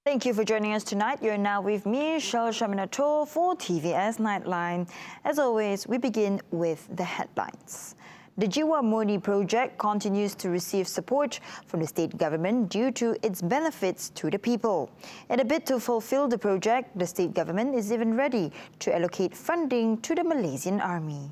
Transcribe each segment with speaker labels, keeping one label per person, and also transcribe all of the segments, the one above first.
Speaker 1: Thank you for joining us tonight. You're now with me, Shal Shaminator, for TVS Nightline. As always, we begin with the headlines. The Jiwa Murni project continues to receive support from the state government due to its benefits to the people. In a bid to fulfill the project, the state government is even ready to allocate funding to the Malaysian Army.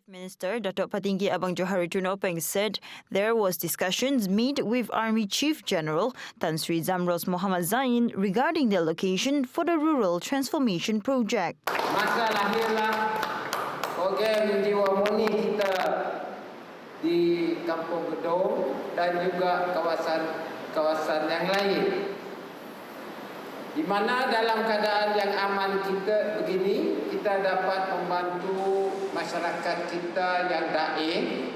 Speaker 1: Minister Datuk Patinggi Abang Johari Tunopeng said there was discussions made with Army Chief General Tan Sri Zamros Muhammad Zain regarding the allocation for the Rural Transformation Project.
Speaker 2: Masa lahirlah program Jiwa Murni kita di Kampung Gedong dan juga kawasan yang lain. Di mana dalam keadaan yang aman kita begini, kita dapat membantu masyarakat kita yang daim,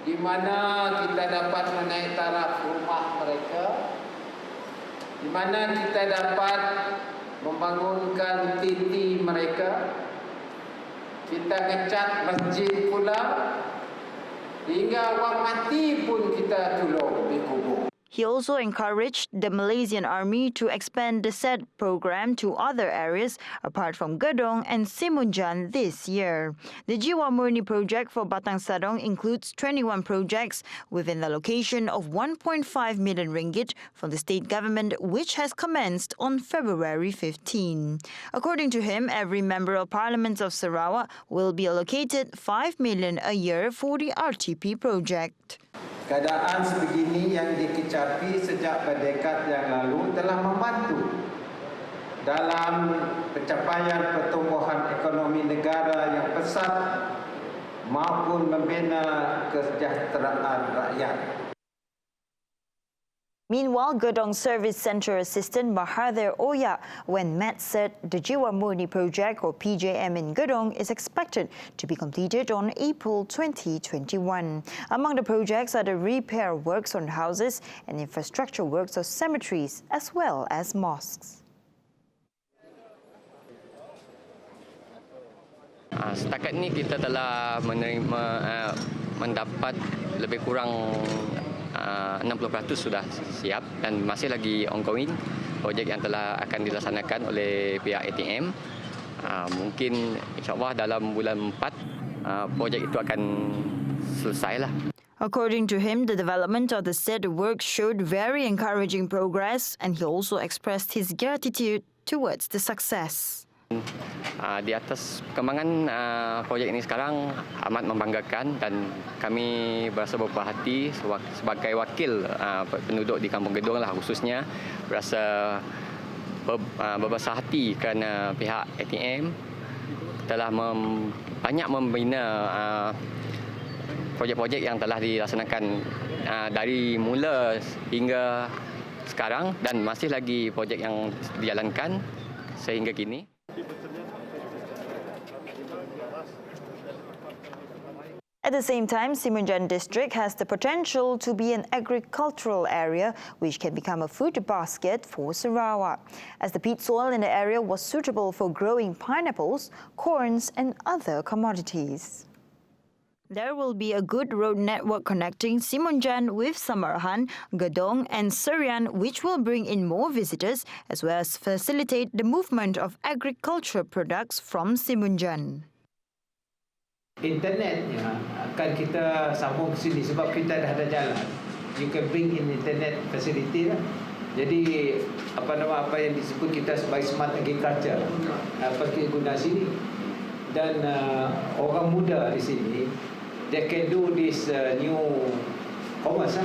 Speaker 2: di mana kita dapat menaik taraf rumah mereka, di mana kita dapat membangunkan titi mereka, kita ngecat masjid pula, hingga orang mati pun kita tolong dikubur.
Speaker 1: He also encouraged the Malaysian Army to expand the said program to other areas apart from Gedong and Simunjan this year. The Jiwa Murni project for Batang Sadong includes 21 projects with an allocation of 1.5 million ringgit from the state government, which has commenced on February 15. According to him, every member of Parliament of Sarawak will be allocated 5 million a year for the RTP project.
Speaker 2: Keadaan sebegini yang dikecapi sejak berdekad yang lalu telah membantu dalam pencapaian pertumbuhan ekonomi negara yang pesat maupun membina kesejahteraan rakyat.
Speaker 1: Meanwhile, Gedong Service Centre Assistant Mahathir Oya, when met, said the Jiwa Murni project, or PJM in Gedong, is expected to be completed on April 2021. Among the projects are the repair works on houses and infrastructure works of cemeteries, as well as mosques.
Speaker 3: Setakat ini kita telah mendapat lebih kurang 60% sudah siap dan masih lagi ongoing projek yang telah akan dilaksanakan oleh pihak ATM. Mungkin insyaAllah dalam bulan 4 projek itu akan selesai lah.
Speaker 1: According to him, the development of the said work showed very encouraging progress, and he also expressed his gratitude towards the success.
Speaker 3: Di atas perkembangan projek ini sekarang amat membanggakan dan kami berasa berpuas hati sebagai wakil penduduk di Kampung Gedong lah khususnya berasa berbesar hati kerana pihak ATM telah banyak membina projek-projek yang telah dilaksanakan dari mula hingga sekarang dan masih lagi projek yang dijalankan sehingga kini.
Speaker 1: At the same time, Simunjan district has the potential to be an agricultural area which can become a food basket for Sarawak, as the peat soil in the area was suitable for growing pineapples, corns and other commodities. There will be a good road network connecting Simunjan with Samarahan, Gedong and Serian, which will bring in more visitors as well as facilitate the movement of agriculture products from Simunjan.
Speaker 4: Internetnya akan kita sambung ke sini sebab kita dah ada jalan. You can bring in internet facility lah. Jadi apa yang disebut kita sebagai smart agriculture pergi guna sini dan orang muda di sini they can do this new commerce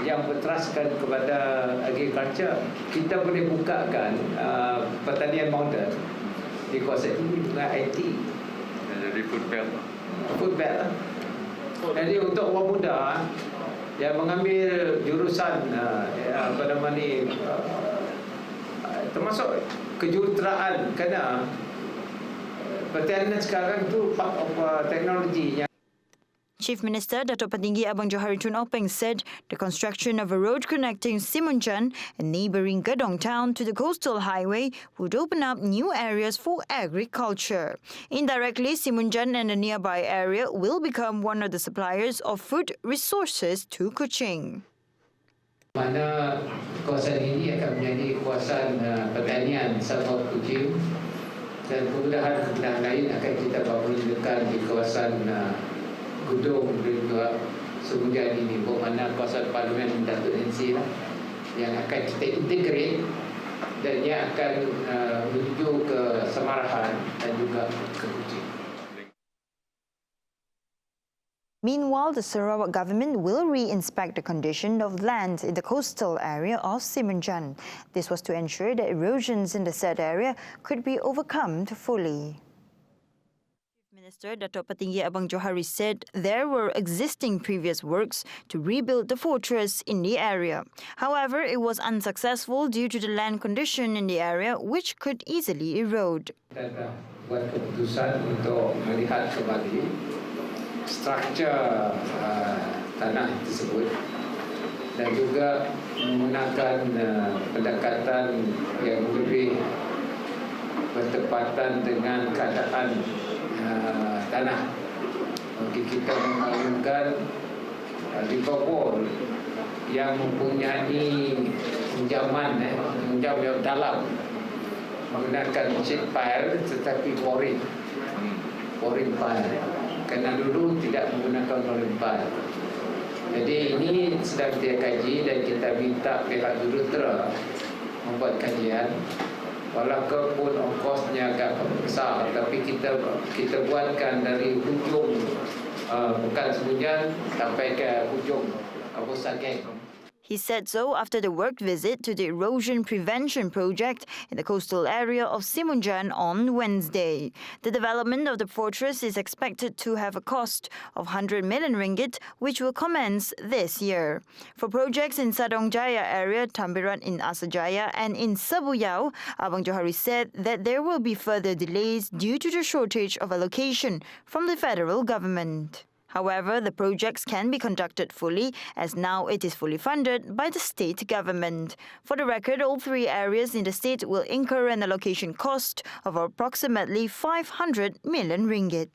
Speaker 4: yang berteraskan kepada agriculture. Kita boleh bukakan pertanian moden di kawasan ini dengan IT.
Speaker 3: Jadi food
Speaker 4: belt lah. Jadi untuk orang muda yang mengambil jurusan termasuk kejuruteraan kerana pertanian sekarang tu part of teknologi.
Speaker 1: Chief Minister Datuk Patinggi Abang Johari Tunopeng said the construction of a road connecting Simunjan and neighbouring Gedong town to the coastal highway would open up new areas for agriculture. Indirectly, Simunjan and the nearby area will become one of the suppliers of food resources to Kuching.
Speaker 4: Mana kawasan ini akan menjadi kawasan pertanian Sabah Kuching dan kemudahan-kemudahan lain akan kita perlukan di kawasan Gudong dan juga Simunjan ini, bermakna kawasan Parlimen Datuk NC lah, yang akan kita integrate dan ia akan menuju ke Samarahan dan juga ke Kuching.
Speaker 1: Meanwhile, the Sarawak government will re-inspect the condition of land in the coastal area of Simunjan. This was to ensure that erosions in the said area could be overcome fully. Minister Datuk Petinggi Abang Johari said there were existing previous works to rebuild the fortress in the area. However, it was unsuccessful due to the land condition in the area, which could easily erode.
Speaker 4: Kita dah buat keputusan untuk melihat kembali struktur tanah tersebut dan juga menggunakan pendekatan yang lebih bertepatan dengan keadaan tanah. Bagi kita membangunkan riverboard yang mempunyai pinjaman yang dalam menggunakan sheet pile tetapi boring pile. Kerana dulu tidak menggunakan boring pile. Jadi ini sedang kita kaji dan kita minta pihak juruterra membuat kajian. Walaupun ongkosnya agak besar, tapi kita buatkan dari hujung bukan Simunjan sampai ke hujung Abu Sageng.
Speaker 1: He said so after the work visit to the erosion prevention project in the coastal area of Simunjan on Wednesday. The development of the fortress is expected to have a cost of 100 million ringgit, which will commence this year. For projects in Sadong Jaya area, Tambiran in Asajaya and in Sabuyau, Abang Johari said that there will be further delays due to the shortage of allocation from the federal government. However, the projects can be conducted fully as now it is fully funded by the state government. For the record, all three areas in the state will incur an allocation cost of approximately 500 million ringgit.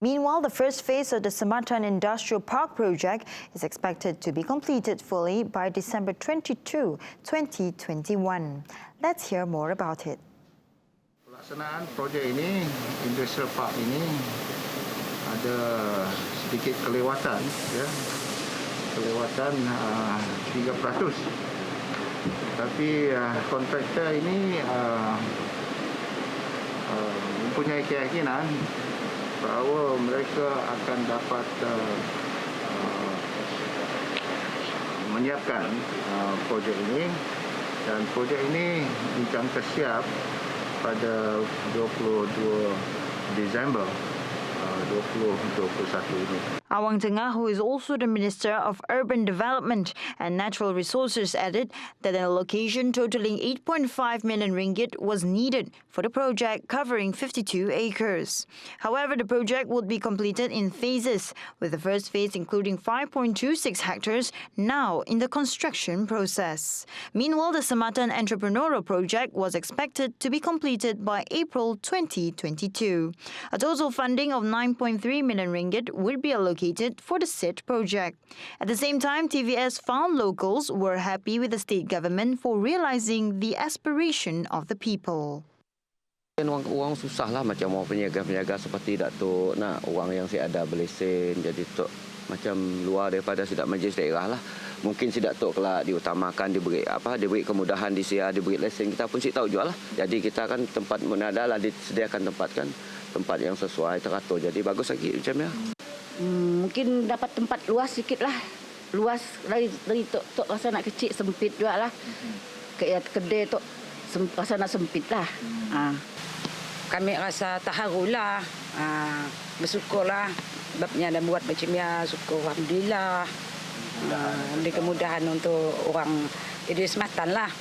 Speaker 1: Meanwhile, the first phase of the Sematan Industrial Park project is expected to be completed fully by December 22, 2021. Let's hear more about it.
Speaker 5: Pelaksanaan projek ini, Industrial Park ini ada sedikit kelewatan, ya. Kelewatan 3%. Tapi kontraktor ini mempunyai keyakinan bahawa mereka akan dapat menyiapkan projek ini, dan projek ini dijangka siap pada 22 Disember 2021 ini.
Speaker 1: Awang Tengah, who is also the Minister of Urban Development and Natural Resources, added that an allocation totaling 8.5 million ringgit was needed for the project covering 52 acres. However, the project would be completed in phases, with the first phase including 5.26 hectares now in the construction process. Meanwhile, the Sematan Entrepreneurial Project was expected to be completed by April 2022. A total funding of 9.3 million ringgit would be allocated for the said project. At the same time, TVS found locals were happy with the state government for realising the aspiration of the people.
Speaker 3: Orang susah lah macam orang peniaga-peniaga seperti Datuk nak orang yang si ada berlesen, jadi Tok macam luar daripada Sidak Majlis Daerah lah. Mungkin si Datuk kelak diutamakan, diberi kemudahan di SIA, diberi lesen, kita pun si tahu jual lah. Jadi kita kan tempat menada lah, disediakan tempat kan, tempat yang sesuai, teratur. Jadi bagus lagi macam ya.
Speaker 6: Mungkin dapat tempat luas sikit lah. Luas dari tok rasa nak kecil, sempit juga lah. Kedai tok rasa nak sempit lah.
Speaker 7: Kami rasa terharu lah. Bersyukur lah. Sebabnya ada buat macam ya, syukur Alhamdulillah. Ada kemudahan untuk orang jadi sematan lah.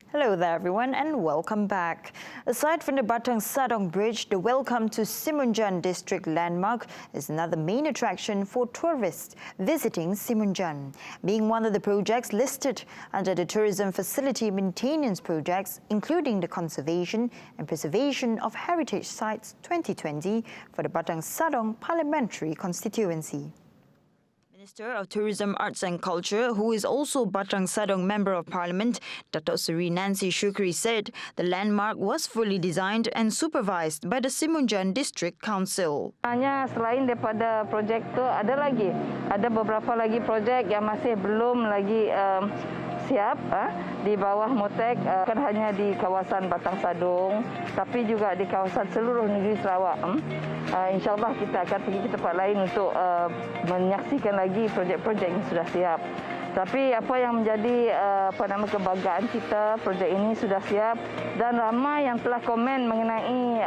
Speaker 1: Hello there everyone and welcome back. Aside from the Batang Sadong Bridge, the Welcome to Simunjan District landmark is another main attraction for tourists visiting Simunjan, being one of the projects listed under the Tourism Facility Maintenance Projects, including the Conservation and Preservation of Heritage Sites 2020 for the Batang Sadong Parliamentary Constituency. Minister of Tourism, Arts and Culture, who is also Batang Sadong Member of Parliament, Datuk Seri Nancy Shukri said the landmark was fully designed and supervised by the Simunjan District Council.
Speaker 8: Hanya selain daripada projek tu ada beberapa lagi projek yang masih belum lagi siap di bawah Motek, bukan hanya di kawasan Batang Sadong tapi juga di kawasan seluruh negeri Sarawak. InsyaAllah kita akan pergi ke tempat lain untuk menyaksikan lagi projek-projek yang sudah siap. Tapi apa yang menjadi kebanggaan kita, projek ini sudah siap dan ramai yang telah komen mengenai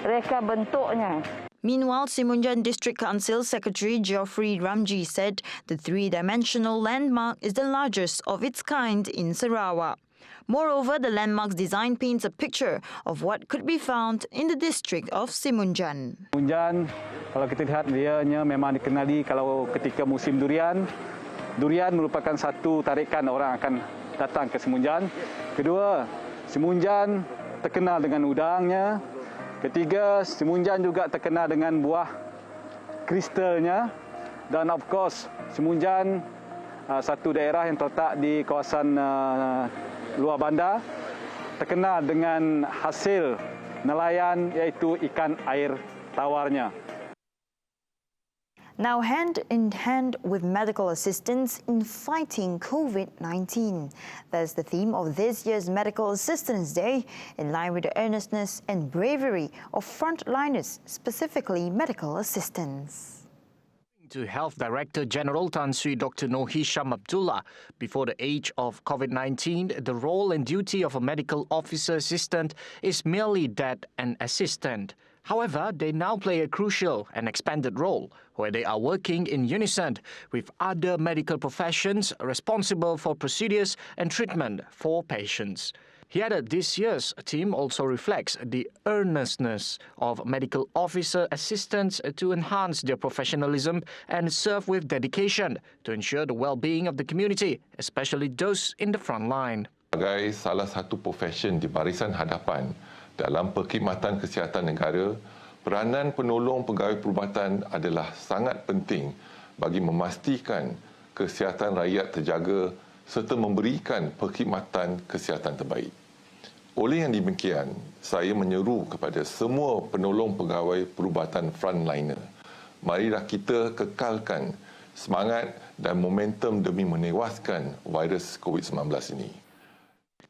Speaker 8: reka bentuknya.
Speaker 1: Meanwhile, Simunjan District Council Secretary Geoffrey Ramji said the three-dimensional landmark is the largest of its kind in Sarawak. Moreover, the landmark's design paints a picture of what could be found in the district of Simunjan.
Speaker 9: Simunjan, kalau kita lihat, dianya memang dikenali kalau ketika musim durian. Durian merupakan satu tarikan orang akan datang ke Simunjan. Kedua, Simunjan terkenal dengan udangnya. Ketiga, Simunjan juga terkenal dengan buah kristalnya. Dan of course, Simunjan satu daerah yang terletak di kawasan luar bandar, terkenal dengan hasil nelayan iaitu ikan air tawarnya.
Speaker 1: Now hand in hand with medical assistance in fighting COVID-19. That's the theme of this year's Medical Assistance Day, in line with the earnestness and bravery of frontliners, specifically medical assistants.
Speaker 10: To Health Director General Tan Sri Dr. Noor Hisham Abdullah, before the age of COVID-19, the role and duty of a medical officer assistant is merely that an assistant. However, they now play a crucial and expanded role where they are working in unison with other medical professions responsible for procedures and treatment for patients. He added this year's theme also reflects the earnestness of medical officer assistants to enhance their professionalism and serve with dedication to ensure the well-being of the community, especially those in the front line.
Speaker 11: Sebagai salah satu profession di barisan hadapan dalam perkhidmatan kesihatan negara, peranan penolong pegawai perubatan adalah sangat penting bagi memastikan kesihatan rakyat terjaga serta memberikan perkhidmatan kesihatan terbaik. Oleh yang demikian, saya menyeru kepada semua penolong pegawai perubatan frontliner, marilah kita kekalkan semangat dan momentum demi menewaskan virus COVID-19 ini.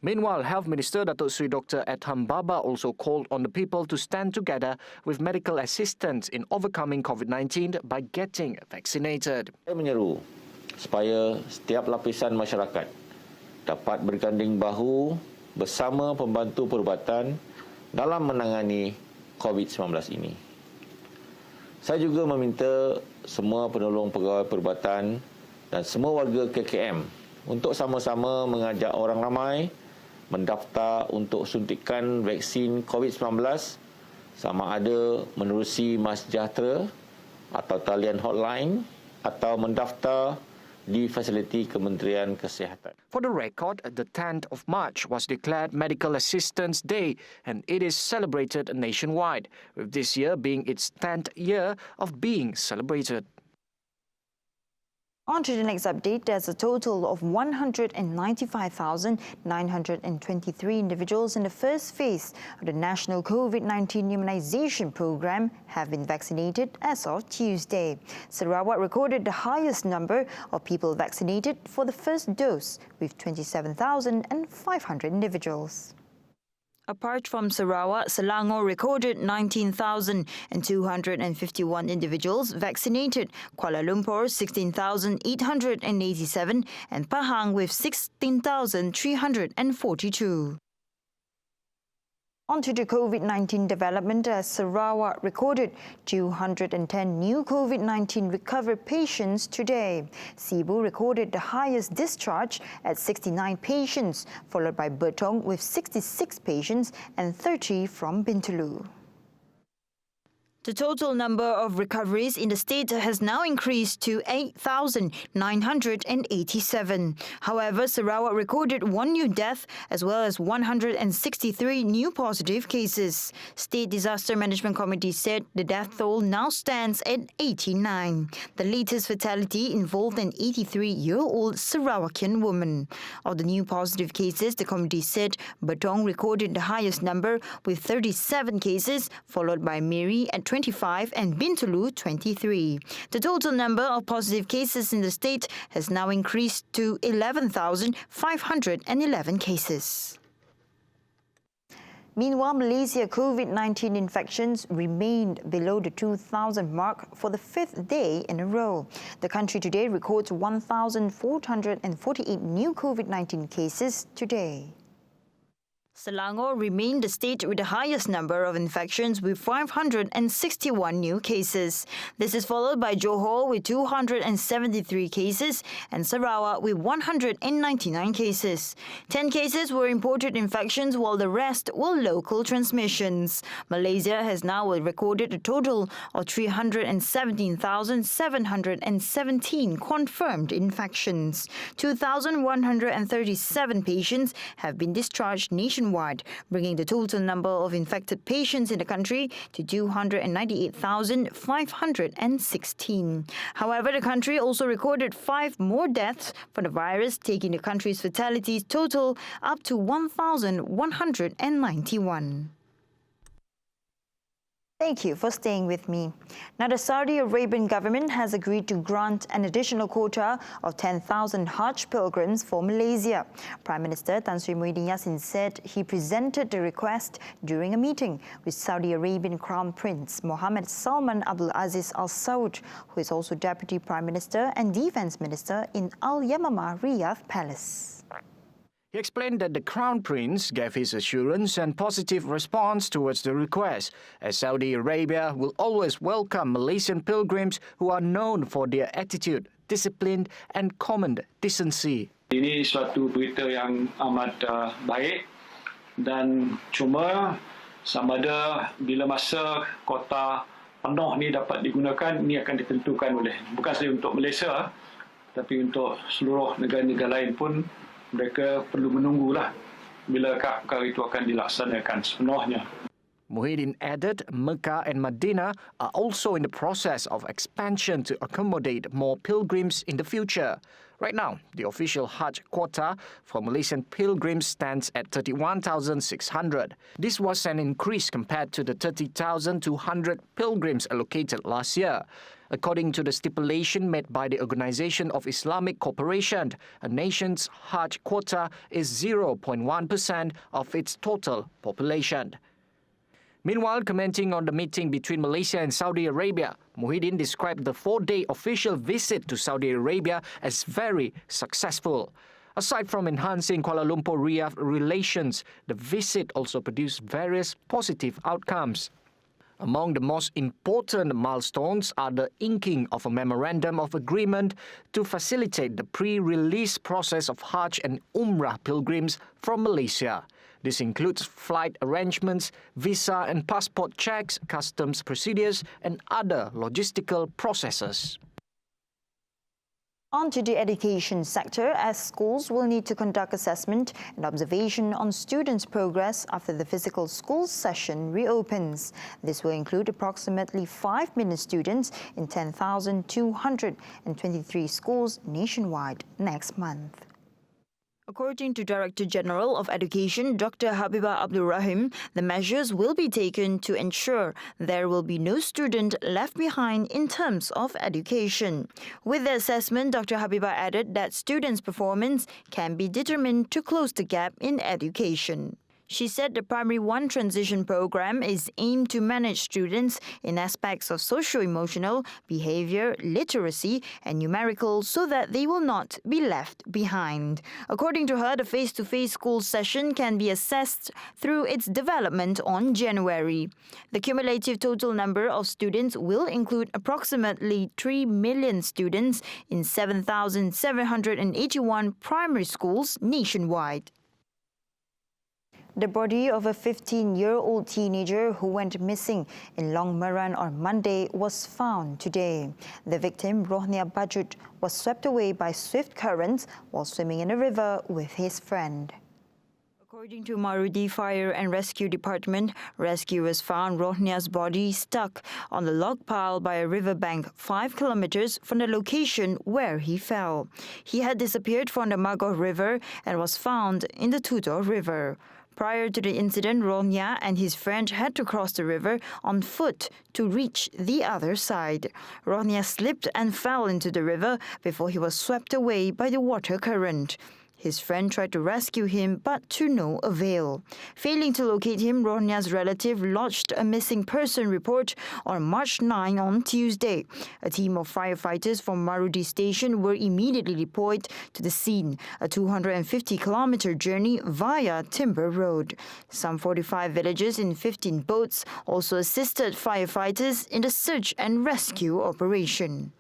Speaker 10: Meanwhile, Health Minister Datuk Seri Dr. Adham Baba also called on the people to stand together with medical assistants in overcoming COVID-19 by getting vaccinated.
Speaker 12: Saya menyeru supaya setiap lapisan masyarakat dapat berganding bahu bersama pembantu perubatan dalam menangani COVID-19 ini. Saya juga meminta semua penolong pegawai perubatan dan semua warga KKM untuk sama-sama mengajak orang ramai mendaftar untuk suntikan vaksin COVID-19 sama ada menerusi MySejahtera atau talian hotline atau mendaftar di fasiliti Kementerian Kesihatan.
Speaker 10: For the record, the 10th of March was declared Medical Assistance Day and it is celebrated nationwide, with this year being its 10th year of being celebrated.
Speaker 1: On to the next update. There's a total of 195,923 individuals in the first phase of the National COVID-19 Immunization Program have been vaccinated as of Tuesday. Sarawak recorded the highest number of people vaccinated for the first dose, with 27,500 individuals. Apart from Sarawak, Selangor recorded 19,251 individuals vaccinated, Kuala Lumpur 16,887 and Pahang with 16,342. On to the COVID-19 development, as Sarawak recorded 210 new COVID-19 recovered patients today. Sibu recorded the highest discharge at 69 patients, followed by Bertong with 66 patients and 30 from Bintulu. The total number of recoveries in the state has now increased to 8,987. However, Sarawak recorded one new death as well as 163 new positive cases. State Disaster Management Committee said the death toll now stands at 89. The latest fatality involved an 83-year-old Sarawakian woman. Of the new positive cases, the committee said Batong recorded the highest number with 37 cases, followed by Miri at 25 and Bintulu 23. The total number of positive cases in the state has now increased to 11,511 cases. Meanwhile, Malaysia COVID-19 infections remained below the 2,000 mark for the fifth day in a row. The country today records 1,448 new COVID-19 cases today. Selangor remained the state with the highest number of infections with 561 new cases. This is followed by Johor with 273 cases and Sarawak with 199 cases. 10 cases were imported infections while the rest were local transmissions. Malaysia has now recorded a total of 317,717 confirmed infections. 2,137 patients have been discharged nationwide, bringing the total number of infected patients in the country to 298,516. However, the country also recorded 5 more deaths from the virus, taking the country's fatalities total up to 1,191. Thank you for staying with me. Now, the Saudi Arabian government has agreed to grant an additional quota of 10,000 Hajj pilgrims for Malaysia. Prime Minister Tan Sri Muhyiddin Yassin said he presented the request during a meeting with Saudi Arabian Crown Prince Mohammed Salman Abdul Aziz Al Saud, who is also Deputy Prime Minister and Defence Minister in Al Yamamah Riyadh Palace.
Speaker 10: He explained that the Crown Prince gave his assurance and positive response towards the request, as Saudi Arabia will always welcome Malaysian pilgrims who are known for their attitude, discipline and common decency.
Speaker 13: Ini suatu berita yang amat baik dan cuma sama ada bila masa kota penuh ni dapat digunakan, ini akan ditentukan oleh bukan sahaja untuk Malaysia tapi untuk seluruh negara-negara lain pun. Mereka perlu menunggulah bilakah perkara itu akan dilaksanakan sepenuhnya.
Speaker 10: Muhyiddin added Mecca and Medina are also in the process of expansion to accommodate more pilgrims in the future. Right now, the official Hajj quota for Malaysian pilgrims stands at 31,600. This was an increase compared to the 30,200 pilgrims allocated last year. According to the stipulation made by the Organisation of Islamic Cooperation, a nation's Hajj quota is 0.1% of its total population. Meanwhile, commenting on the meeting between Malaysia and Saudi Arabia, Muhyiddin described the 4-day official visit to Saudi Arabia as very successful. Aside from enhancing Kuala Lumpur-Riyadh relations, the visit also produced various positive outcomes. Among the most important milestones are the inking of a memorandum of agreement to facilitate the pre-release process of Hajj and Umrah pilgrims from Malaysia. This includes flight arrangements, visa and passport checks, customs procedures, and other logistical processes.
Speaker 1: On to the education sector, as schools will need to conduct assessment and observation on students' progress after the physical school session reopens. This will include approximately 5 million students in 10,223 schools nationwide next month. According to Director General of Education, Dr. Habibah Abdul Rahim, the measures will be taken to ensure there will be no student left behind in terms of education. With the assessment, Dr. Habibah added that students' performance can be determined to close the gap in education. She said the Primary 1 transition program is aimed to manage students in aspects of socio-emotional, behavior, literacy and numerical so that they will not be left behind. According to her, the face-to-face school session can be assessed through its development on January. The cumulative total number of students will include approximately 3 million students in 7,781 primary schools nationwide. The body of a 15-year-old teenager who went missing in Long Maran on Monday was found today. The victim, Rohnia Bajut, was swept away by swift currents while swimming in a river with his friend. According to Murni Fire and Rescue Department, rescuers found Rohnia's body stuck on the log pile by a riverbank 5 kilometers from the location where he fell. He had disappeared from the Magor River and was found in the Tudor River. Prior to the incident, Rohnia and his friend had to cross the river on foot to reach the other side. Rohnia slipped and fell into the river before he was swept away by the water current. His friend tried to rescue him, but to no avail. Failing to locate him, Rohnia's relative lodged a missing person report on March 9 on Tuesday. A team of firefighters from Marudi Station were immediately deployed to the scene, a 250-kilometer journey via Timber Road. Some 45 villagers in 15 boats also assisted firefighters in the search and rescue operation.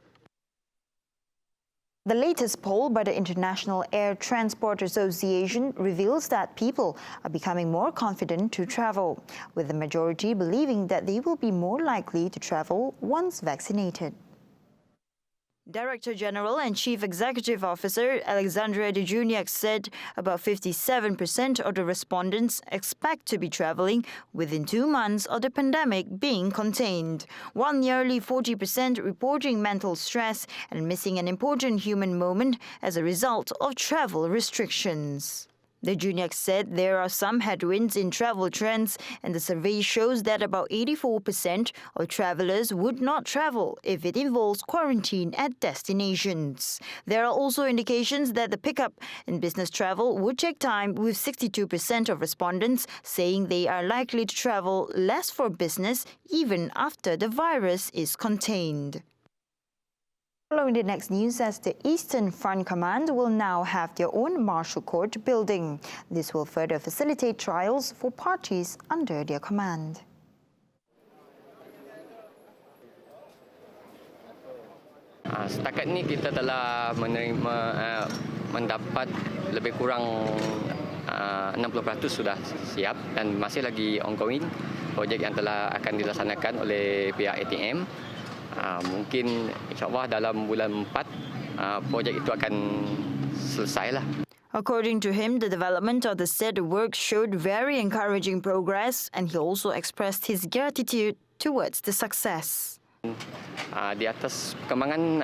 Speaker 1: The latest poll by the International Air Transport Association reveals that people are becoming more confident to travel, with the majority believing that they will be more likely to travel once vaccinated. Director General and Chief Executive Officer Alexandra de Juniac said about 57% of the respondents expect to be travelling within 2 months of the pandemic being contained, while nearly 40% reporting mental stress and missing an important human moment as a result of travel restrictions. The Juniac said there are some headwinds in travel trends, and the survey shows that about 84% of travellers would not travel if it involves quarantine at destinations. There are also indications that the pickup in business travel would take time, with 62% of respondents saying they are likely to travel less for business even after the virus is contained. Following the next news, as the Eastern Front Command will now have their own martial court building. This will further facilitate trials for parties under their command.
Speaker 3: Setakat ini kita telah mendapat lebih kurang 60% sudah siap dan masih lagi ongoing projek yang telah akan dilaksanakan oleh pihak ATM. Mungkin insyaAllah dalam bulan 4 projek itu akan selesai lah.
Speaker 1: According to him, the development of the said work showed very encouraging progress, and he also expressed his gratitude towards the success.
Speaker 3: Di atas perkembangan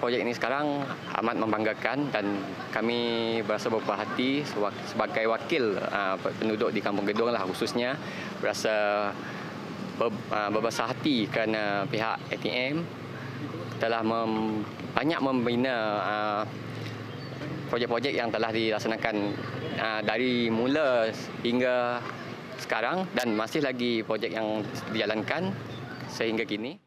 Speaker 3: projek ini sekarang amat membanggakan, dan kami berasa berpuas hati sebagai wakil penduduk di Kampung Gedong lah khususnya, berasa berbesar hati kerana pihak ATM telah banyak membina projek-projek yang telah dilaksanakan dari mula hingga sekarang, dan masih lagi projek yang dijalankan sehingga kini.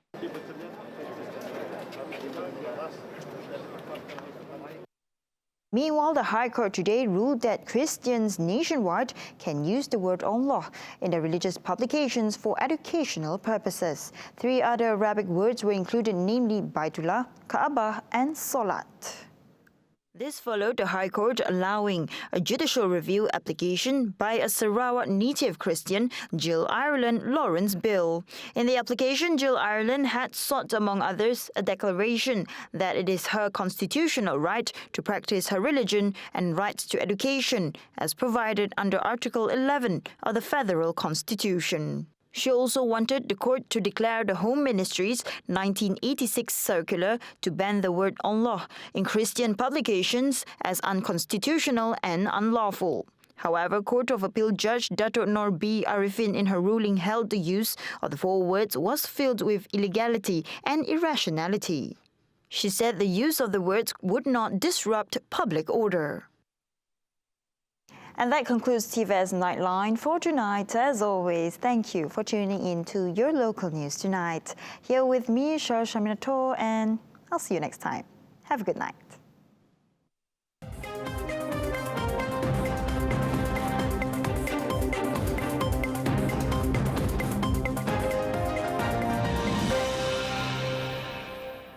Speaker 1: Meanwhile, the High Court today ruled that Christians nationwide can use the word Allah in their religious publications for educational purposes. 3 other Arabic words were included, namely Baitullah, Kaabah and Salat. This followed the High Court allowing a judicial review application by a Sarawak native Christian, Jill Ireland Lawrence Bill. In the application, Jill Ireland had sought, among others, a declaration that it is her constitutional right to practice her religion and rights to education, as provided under Article 11 of the Federal Constitution. She also wanted the court to declare the Home Ministry's 1986 circular to ban the word Allah in Christian publications as unconstitutional and unlawful. However, Court of Appeal Judge Datuk Nur B. Arifin in her ruling held the use of the 4 words was filled with illegality and irrationality. She said the use of the words would not disrupt public order. And that concludes TVS Nightline for tonight. As always, thank you for tuning in to your local news tonight. Here with me, Shaminator, and I'll see you next time. Have a good night.